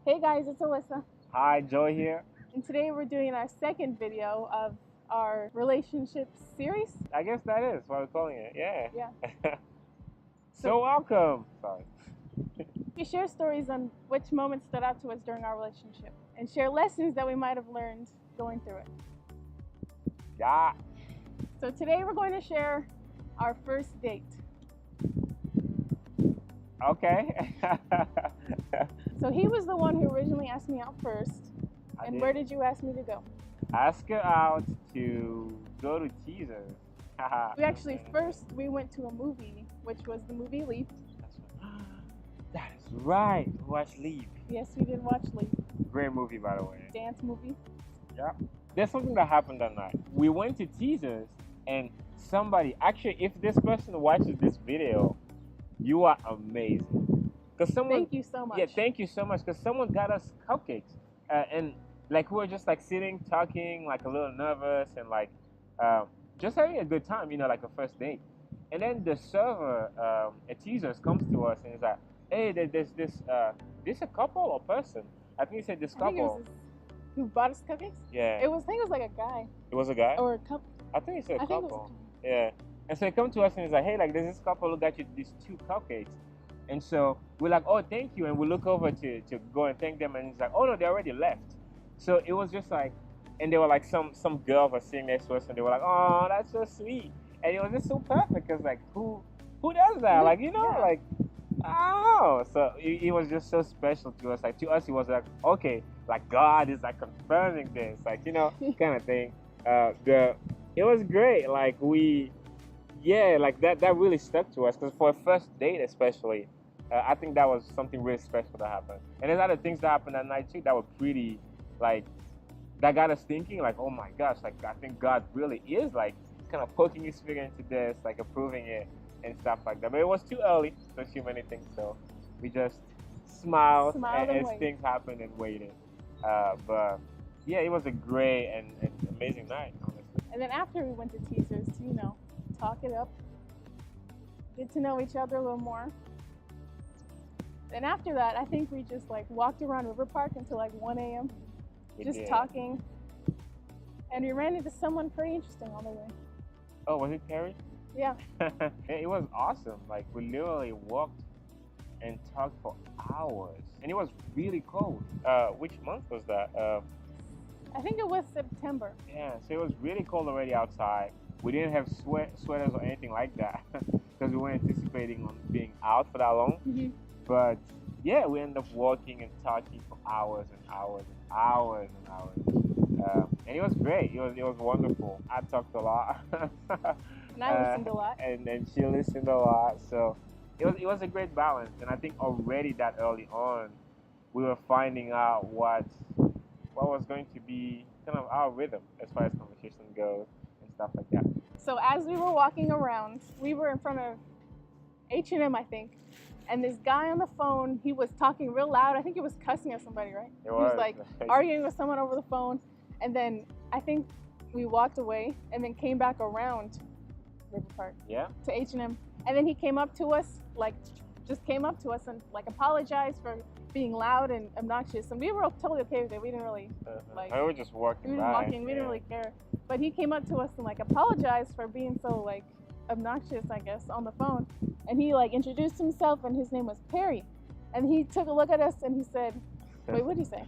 Hey guys, it's Alyssa, Hi, Joy here. and today we're doing our second video of our relationship series. I guess that is what we're calling it. Yeah. Yeah. So welcome. Sorry. We share stories on which moments stood out to us during our relationship and share lessons that we might have learned going through it. Yeah. So today we're going to share our first date. Okay. So he was the one who originally asked me out first. And where did you ask me to go? Ask her out to go to teasers. We went to a movie, which was the movie Leap. That is right. Watch Leap. Yes, we did watch Leap. Great movie, by the way. Dance movie. Yeah. There's something that happened that night. We went to teasers, and somebody, actually, if this person watches this video, you are amazing. Thank you so much. Yeah, thank you so much. Because someone got us cupcakes, and like we were just like sitting, talking, like a little nervous, and like just having a good time, like a first date. And then the server at Teasers comes to us and is like, "Hey, there's this a couple or person? I think he said this couple." I think it was who bought us cupcakes. Yeah. I think it was like a guy. It was a guy. Or a couple. I think he said I think it was a couple. couple. Yeah. And so he come to us and he's like, "Hey, like there's this couple who got you these 2 cupcakes." And so we're like, "Oh, thank you." And we look over to go and thank them, and he's like, "Oh no, they already left." So it was just like, and they were like some girls were sitting next to us, and they were like, "Oh, that's so sweet." And it was just so perfect because like who does that? Like Yeah. like I don't know. So it was just so special to us. Like to us, it was like, okay, like God is like confirming this, like kind of thing. It was great. Like like that really stuck to us because for a first date especially. I think that was something really special that happened. And there's other things that happened that night too that were pretty, like, that got us thinking, like, oh my gosh, like, I think God really is, like, kind of poking his finger into this, like, approving it and stuff like that. But it was too early to assume anything, so we just smiled as things happened and waited. But, yeah, it was a great and amazing night, honestly. And then after we went to Teasers to, talk it up, get to know each other a little more. And after that, I think we just like walked around River Park until like 1 a.m. Just talking. And we ran into someone pretty interesting on the way. Oh, was it Perry? Yeah. It was awesome. Like we literally walked and talked for hours. And it was really cold. Which month was that? I think it was September. Yeah, so it was really cold already outside. We didn't have sweaters or anything like that because we weren't anticipating on being out for that long. Mm-hmm. But yeah, we ended up walking and talking for hours and hours and hours and hours. And it was great. It was wonderful. I talked a lot. And I listened a lot. And she listened a lot. So it was a great balance. And I think already that early on, we were finding out what was going to be kind of our rhythm as far as conversation goes and stuff like that. So as we were walking around, we were in front of H&M, I think. And this guy on the phone, he was talking real loud. I think he was cussing at somebody, right? He was like arguing with someone over the phone. And then I think we walked away and then came back around River Park to H&M. And then he came up to us, just came up to us and apologized for being loud and obnoxious. And we were totally okay with it. We didn't really I was just walking. We didn't really care. But he came up to us and apologized for being so obnoxious, I guess, on the phone. And he introduced himself, and his name was Perry. And he took a look at us and he said, wait, what did he say?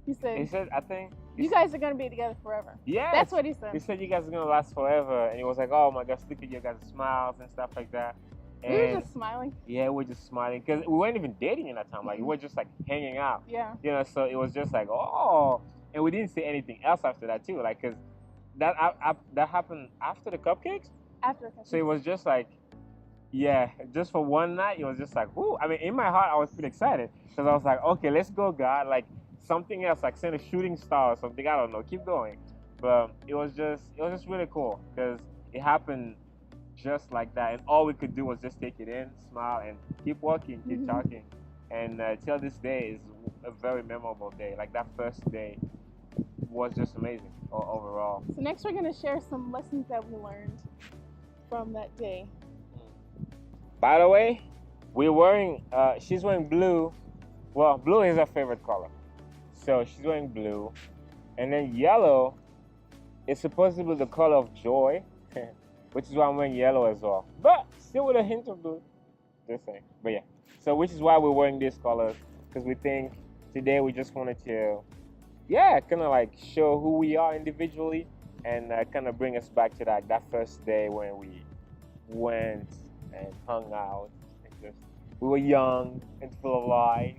He said, I think you guys are gonna be together forever. Yeah, that's what he said. He said you guys are gonna last forever, and he was like, oh my gosh, look at your guys' smiles and stuff like that. And we were just smiling. Yeah, we were just smiling because we weren't even dating in that time. Like we were just hanging out. Yeah. So it was just like, oh, and we didn't say anything else after that too, like because that happened after the cupcakes. After the cupcakes. So it was just like, yeah, just for one night, it was just like, ooh. I mean, in my heart, I was pretty excited because I was like, okay, let's go, God. Like something else, like send a shooting star or something. I don't know. Keep going. But it was just really cool because it happened just like that, and all we could do was just take it in, smile, and keep walking, keep talking. And till this day is a very memorable day. Like that first day was just amazing overall. So next we're gonna share some lessons that we learned from that day. By the way, she's wearing blue, Well, blue is her favorite color. So she's wearing blue. And then yellow is supposedly the color of joy, which is why I'm wearing yellow as well. But still with a hint of blue. Just saying. But yeah. So which is why we're wearing these colors. Because we think today we just wanted to, yeah, kind of like show who we are individually. And kind of bring us back to that first day when we went and hung out. And just, we were young and full of life.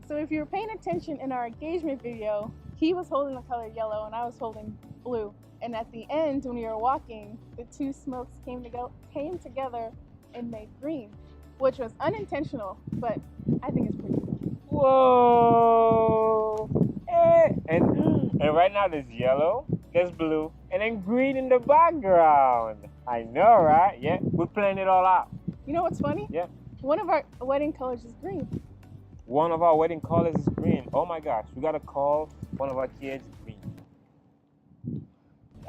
So if you were paying attention in our engagement video, he was holding the color yellow and I was holding blue. And at the end, when we were walking, the two smokes came together and made green, which was unintentional, but I think it's pretty cool. Whoa! And right now there's yellow, there's blue, and then green in the background. I know, right? Yeah, we're playing it all out. You know what's funny? Yeah. One of our wedding colors is green. One of our wedding colors is green. Oh my gosh, we gotta call one of our kids green.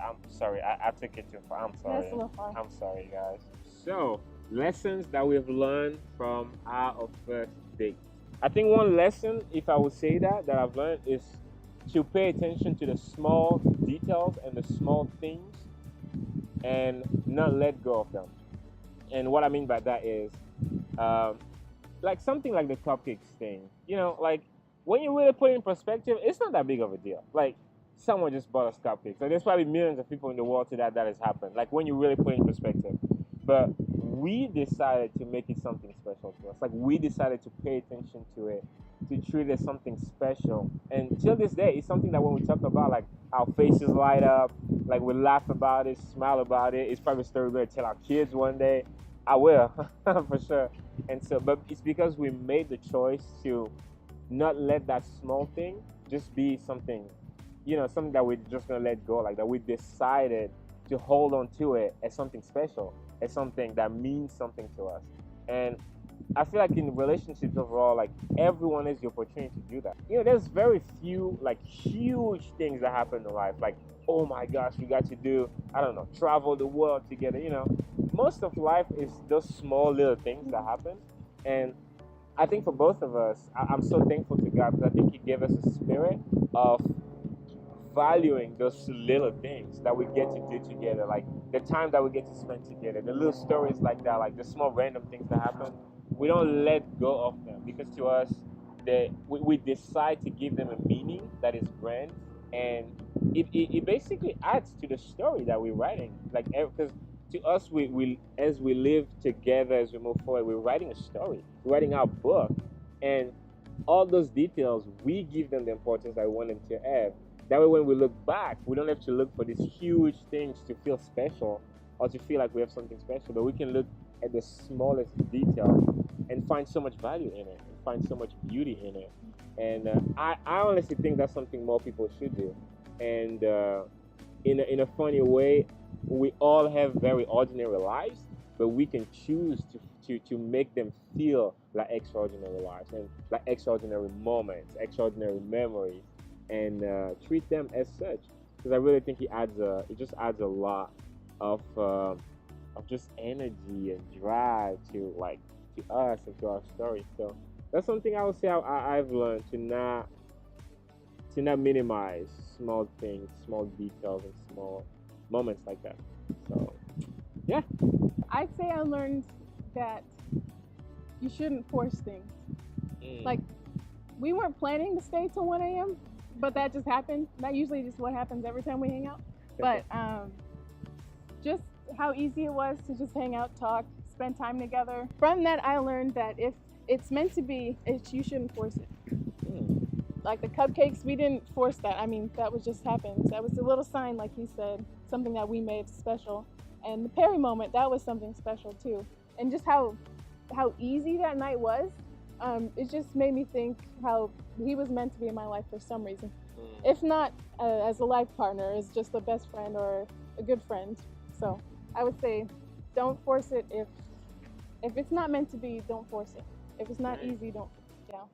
I'm sorry, I took it too far. I'm sorry. That's a little far. I'm sorry, guys. So, lessons that we've learned from our first date. I think one lesson, if I would say that I've learned is to pay attention to the small details and the small things and not let go of them. And what I mean by that is, like something like the cupcakes thing, you know, like when you really put it in perspective, it's not that big of a deal. Like someone just bought us cupcakes. Like there's probably millions of people in the world today that has happened. Like when you really put it in perspective. But we decided to make it something special to us. Like we decided to pay attention to it, to treat it as something special. And till this day, it's something that when we talk about, like our faces light up, like we laugh about it, smile about it. It's probably a story we're gonna tell our kids one day. I will, for sure. And so, but it's because we made the choice to not let that small thing just be something, you know, something that we're just gonna let go, like that we decided to hold on to it as something special, as something that means something to us. And I feel like in relationships overall, like everyone has the opportunity to do that. You know, there's very few like huge things that happen in life, like, oh my gosh, we got to do, I don't know, travel the world together, you know. Most of life is those small little things that happen. And I think for both of us, I'm so thankful to God because I think He gave us a spirit of valuing those little things that we get to do together, like the time that we get to spend together, the little stories like that, like the small random things that happen. We don't let go of them because to us, we decide to give them a meaning that is grand, and it basically adds to the story that we're writing. Like because to us, we as we live together, as we move forward, we're writing a story, we're writing our book, and all those details, we give them the importance that we want them to have. That way, when we look back, we don't have to look for these huge things to feel special or to feel like we have something special, but we can look at the smallest detail and find so much value in it, and find so much beauty in it. And I honestly think that's something more people should do. And in a funny way, we all have very ordinary lives, but we can choose to make them feel like extraordinary lives and like extraordinary moments, extraordinary memories, and treat them as such. Because I really think it just adds a lot of just energy and drive to us and to our story. So that's something I would say I've learned to not minimize small things, small details, and small moments like that. So yeah, I'd say I learned that you shouldn't force things. Like we weren't planning to stay till 1 a.m., but that just happened. That usually just what happens every time we hang out. But just how easy it was to just hang out, talk, spend time together. From that, I learned that if it's meant to be, you shouldn't force it. Like the cupcakes, we didn't force that. I mean, that was just happened. That was a little sign, like he said, something that we made special. And the Perry moment, that was something special too. And just how easy that night was, it just made me think how he was meant to be in my life for some reason. If not as a life partner, as just a best friend or a good friend. So I would say don't force it. If it's not meant to be, don't force it. If it's not easy, don't, you know.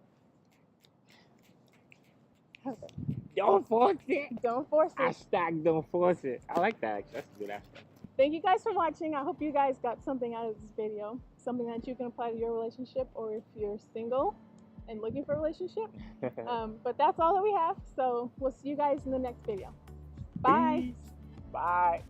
Don't force it. Don't force it. Hashtag don't force it. I like that. Actually. That's a good hashtag. Thank you guys for watching. I hope you guys got something out of this video, something that you can apply to your relationship, or if you're single, and looking for a relationship. But that's all that we have. So we'll see you guys in the next video. Bye. Peace. Bye.